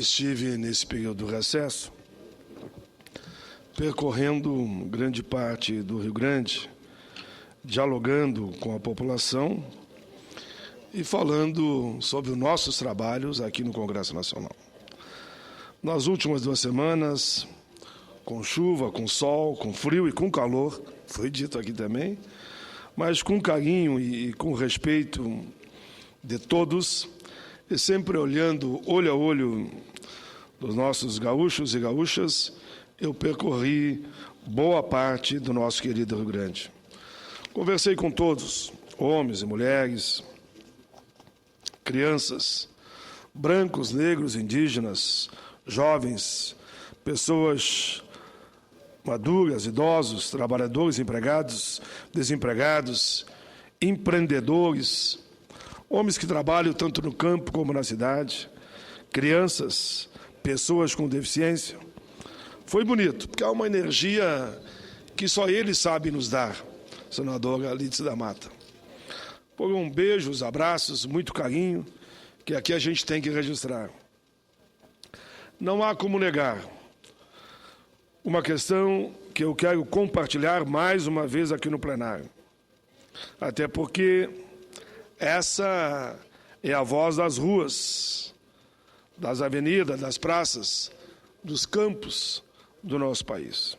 estive nesse período do recesso percorrendo grande parte do Rio Grande, dialogando com a população e falando sobre os nossos trabalhos aqui no Congresso Nacional. Nas últimas 2 semanas, com chuva, com sol, com frio e com calor, foi dito aqui também, mas com carinho e com respeito de todos, e sempre olhando olho a olho dos nossos gaúchos e gaúchas, eu percorri boa parte do nosso querido Rio Grande. Conversei com todos, homens e mulheres, crianças, brancos, negros, indígenas, jovens, pessoas maduras, idosos, trabalhadores, empregados, desempregados, empreendedores, homens que trabalham tanto no campo como na cidade, crianças, pessoas com deficiência. Foi bonito, porque há uma energia que só ele sabe nos dar, senador Alice da Mata. Foram beijos, abraços, muito carinho, que aqui a gente tem que registrar. Não há como negar uma questão que eu quero compartilhar mais uma vez aqui no plenário. Até porque essa é a voz das ruas, das avenidas, das praças, dos campos do nosso país.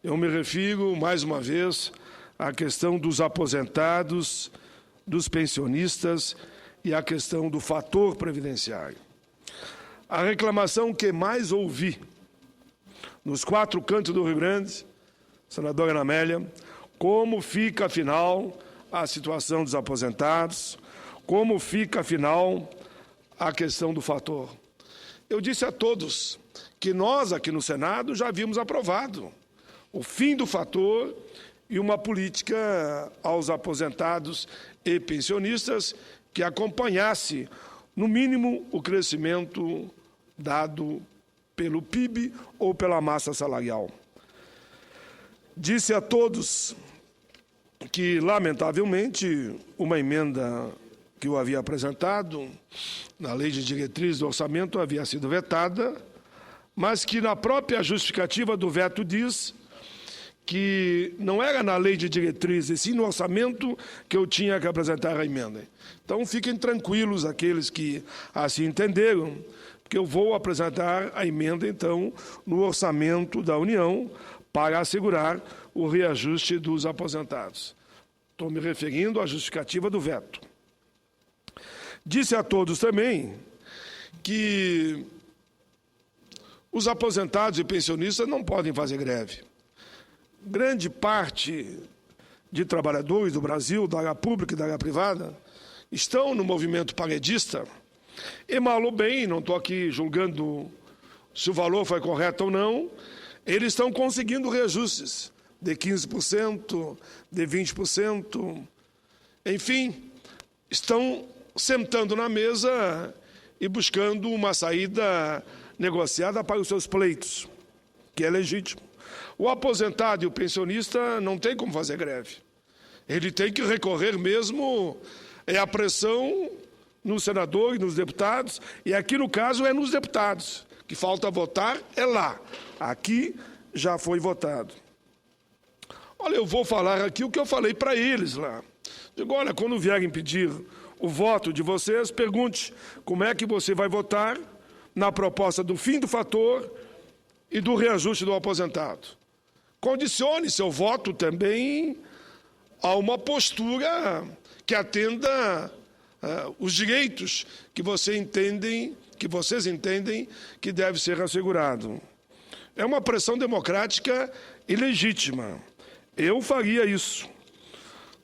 Eu me refiro, mais uma vez, à questão dos aposentados, dos pensionistas e à questão do fator previdenciário. A reclamação que mais ouvi nos 4 cantos do Rio Grande, senadora Ana Amélia, como fica, afinal, a situação dos aposentados, como fica, afinal, a questão do fator. Eu disse a todos que nós, aqui no Senado, já havíamos aprovado o fim do fator e uma política aos aposentados e pensionistas que acompanhasse, no mínimo, o crescimento dado pelo PIB ou pela massa salarial. Disse a todos que, lamentavelmente, uma emenda que eu havia apresentado na Lei de Diretriz do Orçamento havia sido vetada, mas que na própria justificativa do veto diz que não era na Lei de Diretriz, e sim no orçamento que eu tinha que apresentar a emenda. Então, fiquem tranquilos aqueles que assim entenderam, porque eu vou apresentar a emenda, então, no orçamento da União para assegurar o reajuste dos aposentados. Estou me referindo à justificativa do veto. Disse a todos também que os aposentados e pensionistas não podem fazer greve. Grande parte de trabalhadores do Brasil, da área pública e da área privada, estão no movimento paredista. E mal ou bem, não estou aqui julgando se o valor foi correto ou não, eles estão conseguindo reajustes de 15%, de 20%, enfim, estão sentando na mesa e buscando uma saída negociada para os seus pleitos, que é legítimo. O aposentado e o pensionista não tem como fazer greve. Ele tem que recorrer mesmo à pressão nos senadores, nos deputados, e aqui no caso é nos deputados, que falta votar é lá. Aqui já foi votado. Olha, eu vou falar aqui o que eu falei para eles lá. Digo, olha, quando vierem pedir o voto de vocês, pergunte como é que você vai votar na proposta do fim do fator e do reajuste do aposentado. Condicione seu voto também a uma postura que atenda os direitos que vocês entendem que deve ser assegurado. É uma pressão democrática e legítima. Eu faria isso.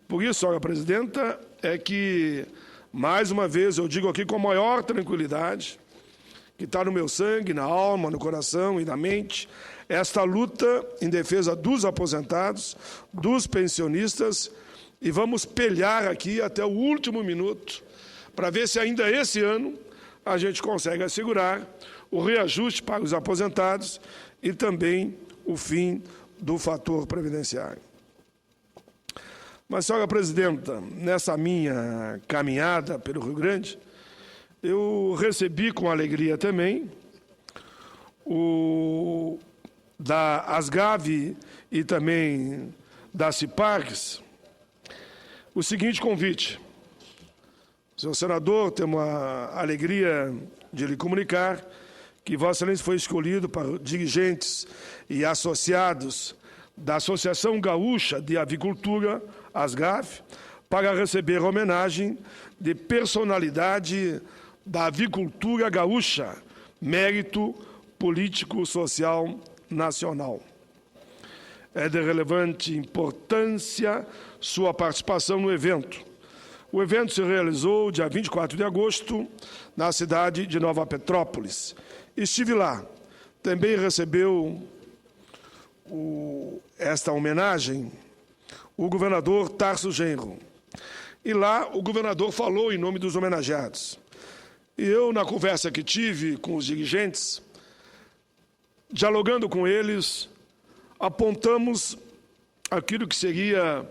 Por isso, senhora presidenta, é que, mais uma vez, eu digo aqui com a maior tranquilidade, que está no meu sangue, na alma, no coração e na mente, esta luta em defesa dos aposentados, dos pensionistas, e vamos pelear aqui até o último minuto para ver se ainda esse ano a gente consegue assegurar o reajuste para os aposentados e também o fim do fator previdenciário. Mas, senhora presidenta, nessa minha caminhada pelo Rio Grande, eu recebi com alegria também da Asgav e também da Cipargs o seguinte convite. Senhor senador, temos a alegria de lhe comunicar que Vossa Excelência foi escolhido para dirigentes e associados da Associação Gaúcha de Avicultura, Asgav, para receber homenagem de personalidade da avicultura gaúcha, mérito político-social nacional. É de relevante importância sua participação no evento. O evento se realizou dia 24 de agosto, na cidade de Nova Petrópolis. Estive lá. Também recebeu esta homenagem o governador Tarso Genro. E lá o governador falou em nome dos homenageados. E eu, na conversa que tive com os dirigentes, dialogando com eles, apontamos aquilo que seria,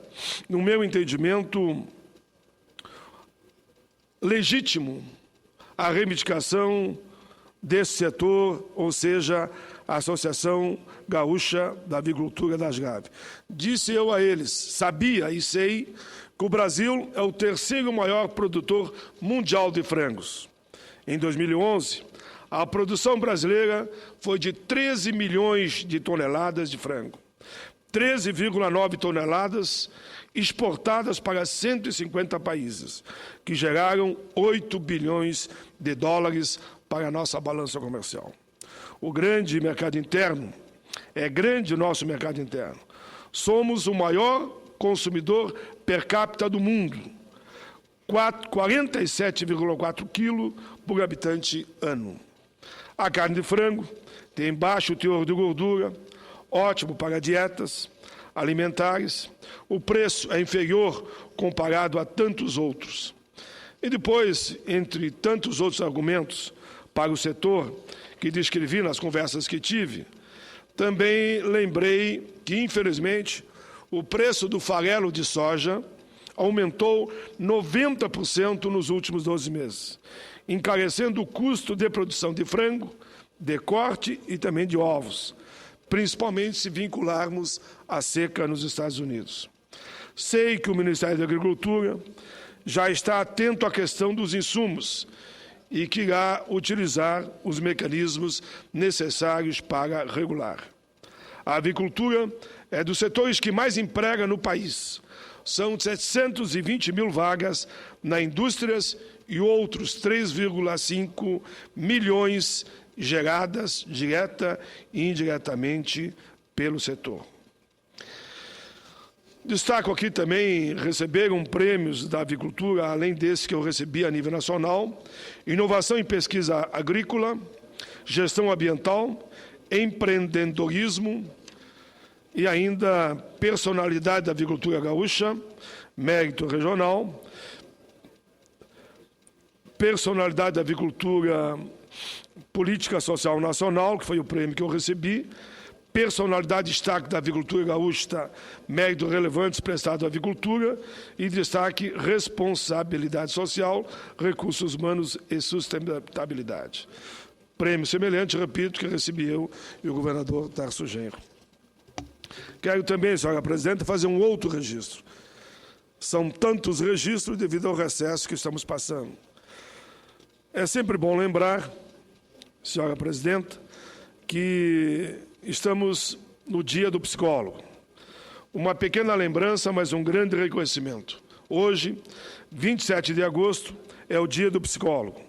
no meu entendimento, legítimo a reivindicação desse setor, ou seja, a Associação Gaúcha da Avicultura da Asgav. Disse eu a eles, sabia e sei que o Brasil é o terceiro maior produtor mundial de frangos. Em 2011, a produção brasileira foi de 13 milhões de toneladas de frango. 13,9 toneladas exportadas para 150 países, que geraram 8 bilhões de dólares para a nossa balança comercial. O grande mercado interno, é grande o nosso mercado interno. Somos o maior consumidor per capita do mundo, 47,4 quilos por habitante ano. A carne de frango tem baixo teor de gordura, ótimo para dietas alimentares, o preço é inferior comparado a tantos outros. E depois, entre tantos outros argumentos para o setor que descrevi nas conversas que tive, também lembrei que, infelizmente, o preço do farelo de soja aumentou 90% nos últimos 12 meses, encarecendo o custo de produção de frango, de corte e também de ovos, principalmente se vincularmos à seca nos Estados Unidos. Sei que o Ministério da Agricultura já está atento à questão dos insumos e que irá utilizar os mecanismos necessários para regular. A avicultura é dos setores que mais emprega no país. São 720 mil vagas na indústrias e outros 3,5 milhões geradas direta e indiretamente pelo setor. Destaco aqui também, receberam prêmios da avicultura, além desse que eu recebi a nível nacional, inovação em pesquisa agrícola, gestão ambiental, empreendedorismo e ainda personalidade da avicultura gaúcha, mérito regional, personalidade da avicultura política social nacional, que foi o prêmio que eu recebi, personalidade destaque da avicultura gaúcha, mérito relevantes prestado à avicultura e destaque responsabilidade social, recursos humanos e sustentabilidade. Prêmio semelhante, repito, que recebi eu e o governador Tarso Genro. Quero também, senhora presidenta, fazer um outro registro. São tantos registros devido ao recesso que estamos passando. É sempre bom lembrar, senhora presidenta, que estamos no dia do psicólogo. Uma pequena lembrança, mas um grande reconhecimento. Hoje, 27 de agosto, é o dia do psicólogo.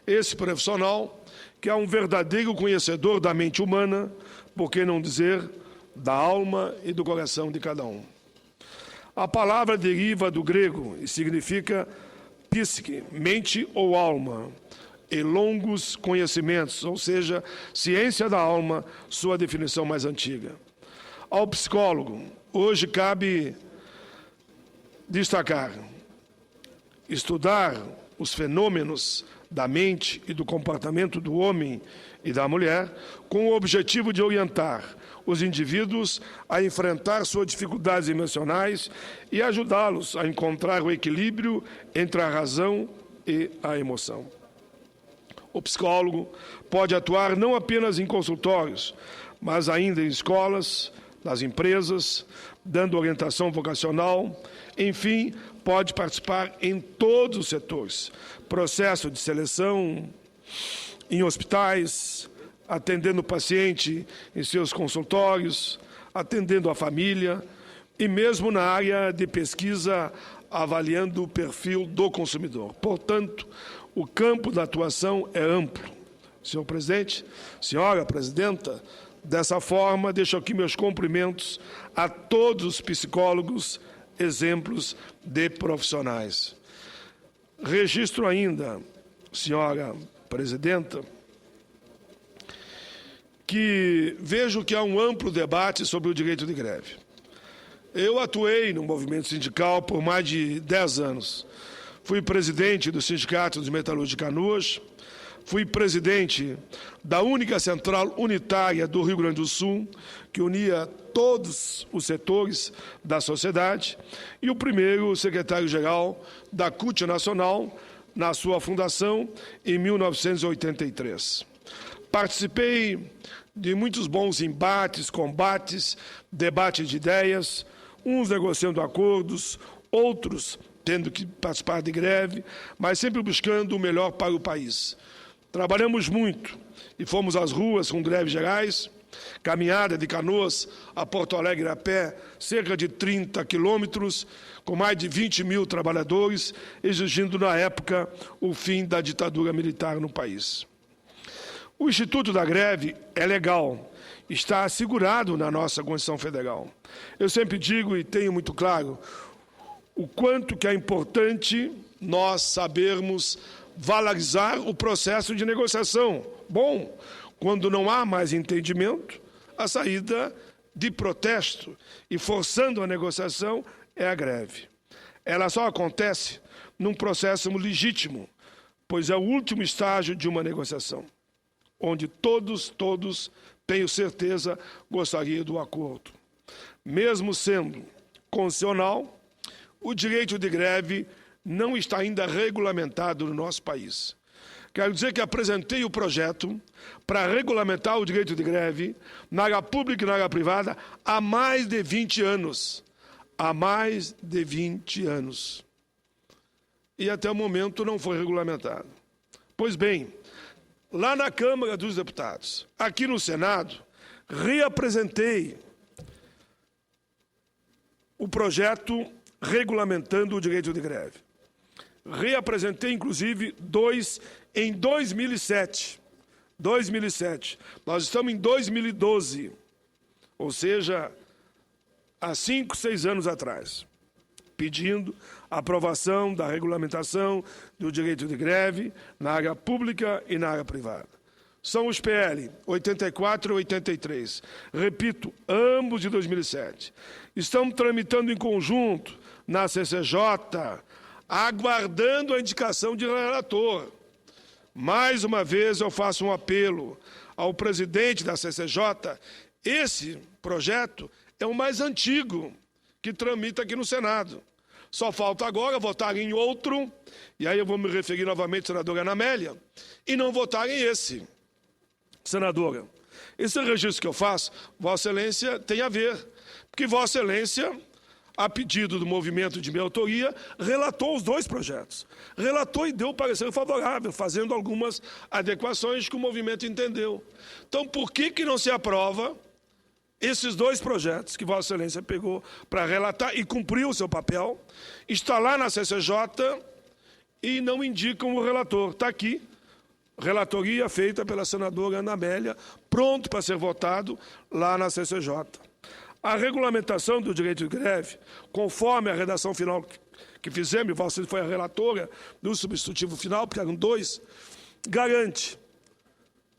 Esse profissional que é um verdadeiro conhecedor da mente humana, por que não dizer da alma e do coração de cada um. A palavra deriva do grego e significa psique, mente ou alma, e longos conhecimentos, ou seja, ciência da alma, sua definição mais antiga. Ao psicólogo, hoje cabe destacar, estudar os fenômenos da mente e do comportamento do homem e da mulher, com o objetivo de orientar os indivíduos a enfrentar suas dificuldades emocionais e ajudá-los a encontrar o equilíbrio entre a razão e a emoção. O psicólogo pode atuar não apenas em consultórios, mas ainda em escolas, nas empresas, dando orientação vocacional, enfim, pode participar em todos os setores. Processo de seleção em hospitais, atendendo o paciente em seus consultórios, atendendo a família e mesmo na área de pesquisa, avaliando o perfil do consumidor. Portanto, o campo da atuação é amplo. Senhor presidente, senhora presidenta, dessa forma, deixo aqui meus cumprimentos a todos os psicólogos, exemplos de profissionais. Registro ainda, senhora presidenta, que vejo que há um amplo debate sobre o direito de greve. Eu atuei no movimento sindical por mais de 10 anos. Fui presidente do Sindicato dos Metalúrgicos de Canoas, fui presidente da única central unitária do Rio Grande do Sul, que unia todos os setores da sociedade, e o primeiro secretário-geral da CUT Nacional, na sua fundação, em 1983. Participei de muitos bons embates, combates, debate de ideias, uns negociando acordos, outros tendo que participar de greve, mas sempre buscando o melhor para o país. Trabalhamos muito e fomos às ruas com greves gerais, caminhada de Canoas a Porto Alegre a pé, cerca de 30 quilômetros, com mais de 20 mil trabalhadores, exigindo, na época, o fim da ditadura militar no país. O Instituto da Greve é legal, está assegurado na nossa Constituição Federal. Eu sempre digo e tenho muito claro o quanto que é importante nós sabermos valorizar o processo de negociação. Bom, quando não há mais entendimento, a saída de protesto e forçando a negociação é a greve. Ela só acontece num processo legítimo, pois é o último estágio de uma negociação, onde todos, tenho certeza, gostariam do acordo. Mesmo sendo constitucional, o direito de greve não está ainda regulamentado no nosso país. Quero dizer que apresentei o projeto para regulamentar o direito de greve na área pública e na área privada há mais de 20 anos. Há mais de 20 anos. E até o momento não foi regulamentado. Pois bem, lá na Câmara dos Deputados, aqui no Senado, reapresentei o projeto regulamentando o direito de greve. Reapresentei, inclusive, dois em 2007. 2007. Nós estamos em 2012, ou seja, há 5, 6 anos atrás, pedindo a aprovação da regulamentação do direito de greve na área pública e na área privada. São os PL 84 e 83, repito, ambos de 2007. Estamos tramitando em conjunto na CCJ, aguardando a indicação de relator. Mais uma vez eu faço um apelo ao presidente da CCJ. Esse projeto é o mais antigo que tramita aqui no Senado. Só falta agora votar em outro, e aí eu vou me referir novamente à senadora Ana Amélia, e não votar em esse. Senadora, esse registro que eu faço, Vossa Excelência tem a ver, porque Vossa Excelência, a pedido do movimento de minha autoria, relatou os dois projetos. Relatou e deu parecer favorável, fazendo algumas adequações que o movimento entendeu. Então, por que não se aprova esses dois projetos que Vossa Excelência pegou para relatar e cumpriu o seu papel, está lá na CCJ e não indicam o relator? Está aqui, relatoria feita pela senadora Ana Amélia, pronto para ser votado lá na CCJ. A regulamentação do direito de greve, conforme a redação final que fizemos, você foi a relatora do substitutivo final, porque eram dois, garante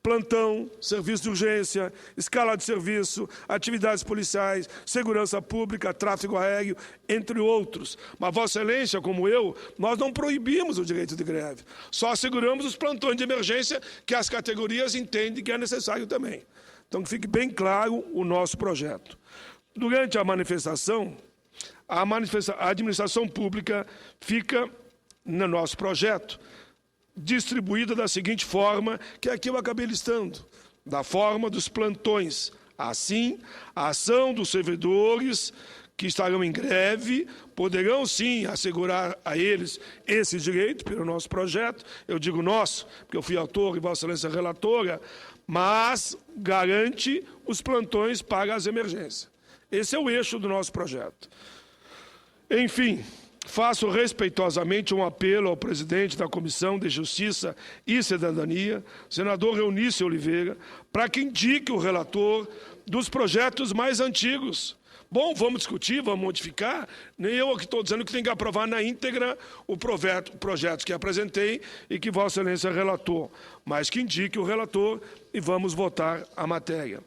plantão, serviço de urgência, escala de serviço, atividades policiais, segurança pública, tráfego aéreo, entre outros. Mas Vossa Excelência, como eu, nós não proibimos o direito de greve, só asseguramos os plantões de emergência que as categorias entendem que é necessário também. Então, que fique bem claro o nosso projeto. Durante a manifestação, a administração pública fica, no nosso projeto, distribuída da seguinte forma, que aqui eu acabei listando, da forma dos plantões. Assim, a ação dos servidores que estarão em greve poderão, sim, assegurar a eles esse direito pelo nosso projeto. Eu digo nosso, porque eu fui autor e Vossa Excelência relatora, mas garante os plantões para as emergências. Esse é o eixo do nosso projeto. Enfim, faço respeitosamente um apelo ao presidente da Comissão de Justiça e Cidadania, senador Eunice Oliveira, para que indique o relator dos projetos mais antigos. Bom, vamos discutir, vamos modificar. Nem eu aqui estou dizendo que tem que aprovar na íntegra o projeto que apresentei e que Vossa Excelência relatou, mas que indique o relator e vamos votar a matéria.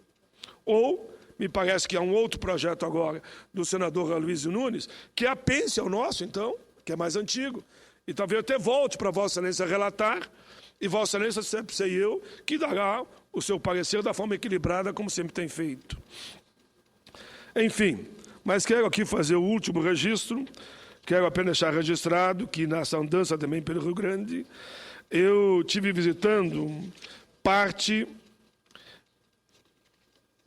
Ou, me parece que há um outro projeto agora do senador Aloysio Nunes, que apense ao nosso, então, que é mais antigo. E talvez até volte para Vossa Excelência relatar, e Vossa Excelência, sempre sei eu, que dará o seu parecer da forma equilibrada, como sempre tem feito. Enfim, mas quero aqui fazer o último registro, quero apenas deixar registrado que nessa andança também pelo Rio Grande, eu tive visitando parte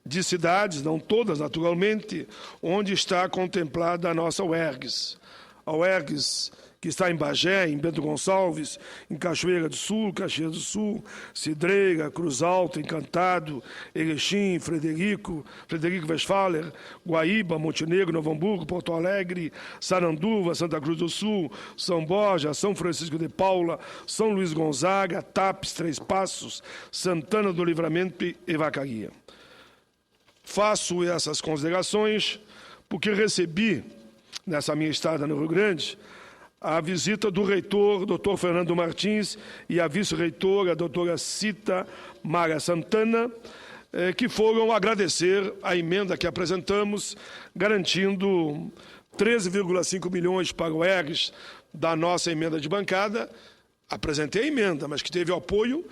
de cidades, não todas naturalmente, onde está contemplada a nossa UERGS. A UERGS que está em Bagé, em Bento Gonçalves, em Cachoeira do Sul, Caxias do Sul, Cidreira, Cruz Alta, Encantado, Erechim, Frederico Westphaler, Guaíba, Montenegro, Novo Hamburgo, Porto Alegre, Saranduva, Santa Cruz do Sul, São Borja, São Francisco de Paula, São Luís Gonzaga, Tapes, Três Passos, Santana do Livramento e Vacaria. Faço essas considerações porque recebi, nessa minha estada no Rio Grande, a visita do reitor, doutor Fernando Martins, e a vice-reitora, doutora Cita Mara Santana, que foram agradecer a emenda que apresentamos, garantindo 13,5 milhões para o ERGS da nossa emenda de bancada. Apresentei a emenda, mas que teve o apoio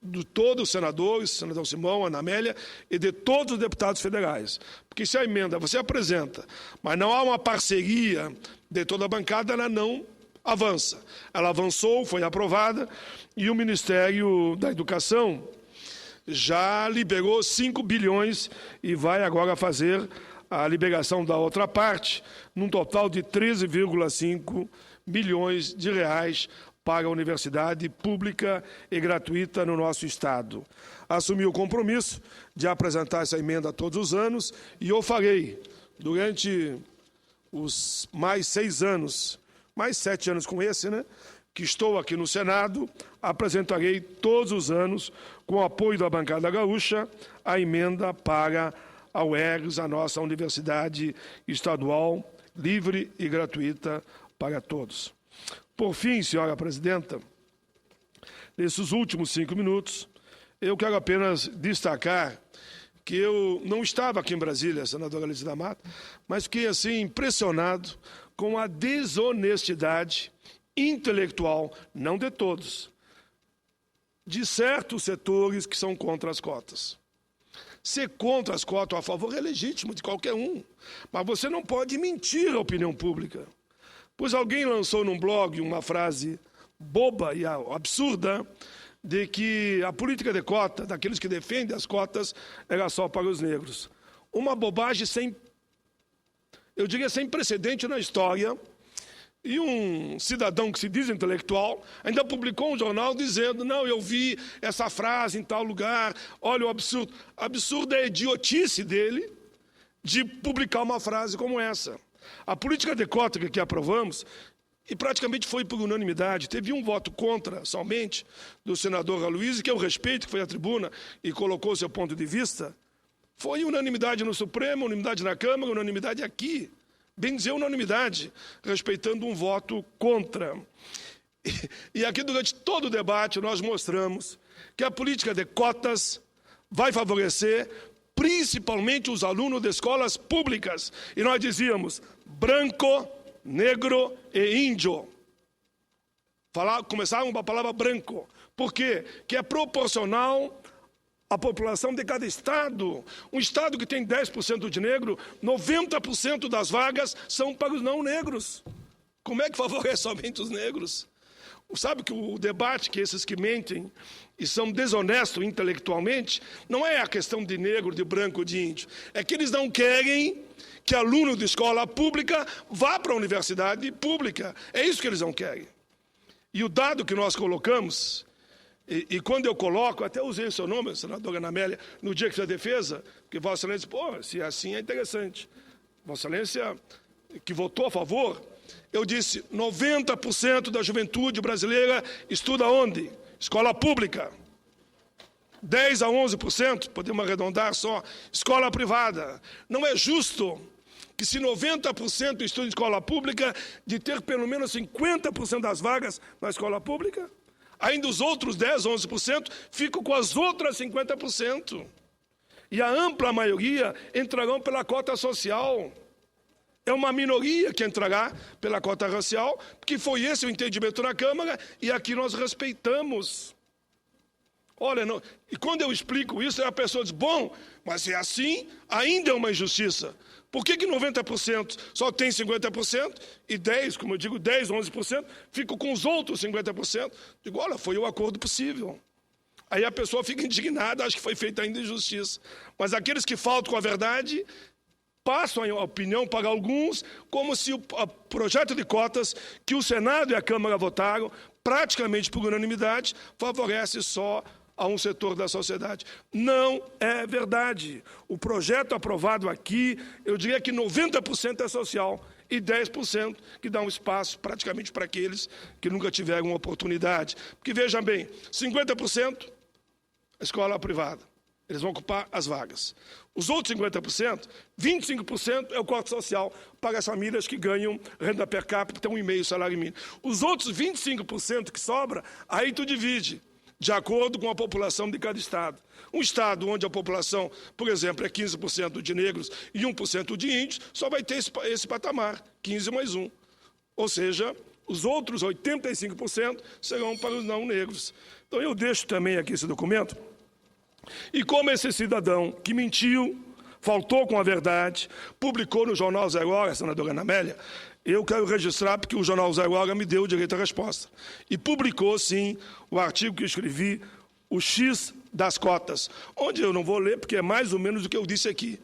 de todos os senadores, senador Simão, Ana Amélia, e de todos os deputados federais. Porque se a emenda você apresenta, mas não há uma parceria de toda a bancada, ela não avança. Ela avançou, foi aprovada, e o Ministério da Educação já liberou 5 bilhões e vai agora fazer a liberação da outra parte, num total de 13,5 bilhões de reais para a universidade pública e gratuita no nosso Estado. Assumi o compromisso de apresentar essa emenda todos os anos e eu farei, durante os mais 6 anos, mais 7 anos com esse, né, que estou aqui no Senado, apresentarei todos os anos, com o apoio da bancada gaúcha, a emenda para a UERGS, a nossa universidade estadual, livre e gratuita para todos. Por fim, senhora presidenta, nesses últimos 5 minutos, eu quero apenas destacar que eu não estava aqui em Brasília, senadora Alice da Mata, mas fiquei assim impressionado com a desonestidade intelectual, não de todos, de certos setores que são contra as cotas. Ser contra as cotas ou a favor é legítimo de qualquer um, mas você não pode mentir à opinião pública. Pois alguém lançou num blog uma frase boba e absurda de que a política de cota, daqueles que defendem as cotas, era só para os negros. Uma bobagem sem, eu diria, sem precedente na história. E um cidadão que se diz intelectual ainda publicou um jornal dizendo: não, eu vi essa frase em tal lugar, olha o absurdo. Absurdo é a idiotice dele de publicar uma frase como essa. A política de cota que aqui aprovamos, e praticamente foi por unanimidade, teve um voto contra somente do senador Aloysio, que eu respeito, que foi à tribuna e colocou seu ponto de vista. Foi unanimidade no Supremo, unanimidade na Câmara, unanimidade aqui. Bem dizer, unanimidade, respeitando um voto contra. E aqui, durante todo o debate, nós mostramos que a política de cotas vai favorecer principalmente os alunos de escolas públicas. E nós dizíamos branco, negro e índio. Começavam com a palavra branco. Por quê? Que é proporcional à população de cada estado. Um estado que tem 10% de negro, 90% das vagas são para os não negros. Como é que favorece somente os negros? Sabe que o debate que esses que mentem e são desonestos intelectualmente não é a questão de negro, de branco, de índio. É que eles não querem que aluno de escola pública vá para a universidade pública. É isso que eles não querem. E o dado que nós colocamos, e quando eu coloco, até usei o seu nome, senadora Ana Amélia, no dia que fez a defesa, porque Vossa Excelência, se é assim é interessante. Vossa Excelência, que votou a favor, eu disse, 90% da juventude brasileira estuda onde? Escola pública. 10 a 11%, podemos arredondar só, escola privada. Não é justo que se 90% estuda em escola pública, de ter pelo menos 50% das vagas na escola pública, ainda os outros 10, 11% ficam com as outras 50%. E a ampla maioria entrarão pela cota social. É uma minoria que entrará pela cota racial, porque foi esse o entendimento na Câmara, e aqui nós respeitamos. Olha, não, e quando eu explico isso, a pessoa diz, bom, mas é assim, ainda é uma injustiça. Por que 90% só tem 50% e 10%, como eu digo, 10%, 11%, ficam com os outros 50%? Digo, olha, foi o acordo possível. Aí a pessoa fica indignada, acha que foi feita ainda injustiça. Mas aqueles que faltam com a verdade passam a opinião para alguns como se o projeto de cotas que o Senado e a Câmara votaram, praticamente por unanimidade, favorece só a um setor da sociedade. Não é verdade. O projeto aprovado aqui, eu diria que 90% é social e 10% que dá um espaço praticamente para aqueles que nunca tiveram uma oportunidade. Porque, veja bem, 50% escola privada. Eles vão ocupar as vagas. Os outros 50%, 25% é o corte social para as famílias que ganham renda per capita, tem 1,5 salário mínimo. Os outros 25% que sobra, aí tu divide, de acordo com a população de cada estado. Um estado onde a população, por exemplo, é 15% de negros e 1% de índios, só vai ter esse patamar, 15 mais 1. Ou seja, os outros 85% serão para os não negros. Então eu deixo também aqui esse documento. E como esse cidadão que mentiu, faltou com a verdade, publicou no Jornal Zero Hora, senadora Ana Amélia, eu quero registrar porque o Jornal Zero Hora me deu o direito à resposta. E publicou, sim, o artigo que eu escrevi, o X das cotas, onde eu não vou ler, porque é mais ou menos o que eu disse aqui.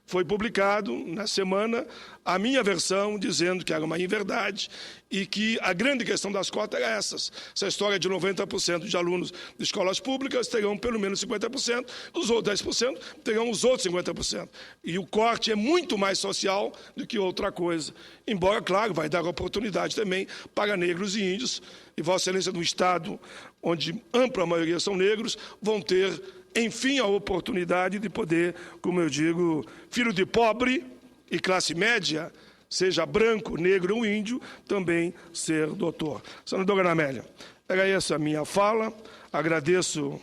Foi publicado, na semana, a minha versão, dizendo que era uma inverdade e que a grande questão das cotas era essa história de 90% de alunos de escolas públicas terão pelo menos 50%, os outros 10% terão os outros 50%. E o corte é muito mais social do que outra coisa. Embora, claro, vai dar oportunidade também para negros e índios, e Vossa Excelência, no Estado, onde ampla maioria são negros, vão ter enfim, a oportunidade de poder, como eu digo, filho de pobre e classe média, seja branco, negro ou índio, também ser doutor. Senadora Ana Amélia, era essa a minha fala. Agradeço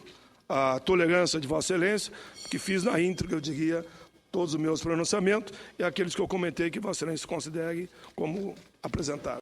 a tolerância de Vossa Excelência, que fiz na íntegra, eu diria, todos os meus pronunciamentos, e aqueles que eu comentei que Vossa Excelência considere como apresentados.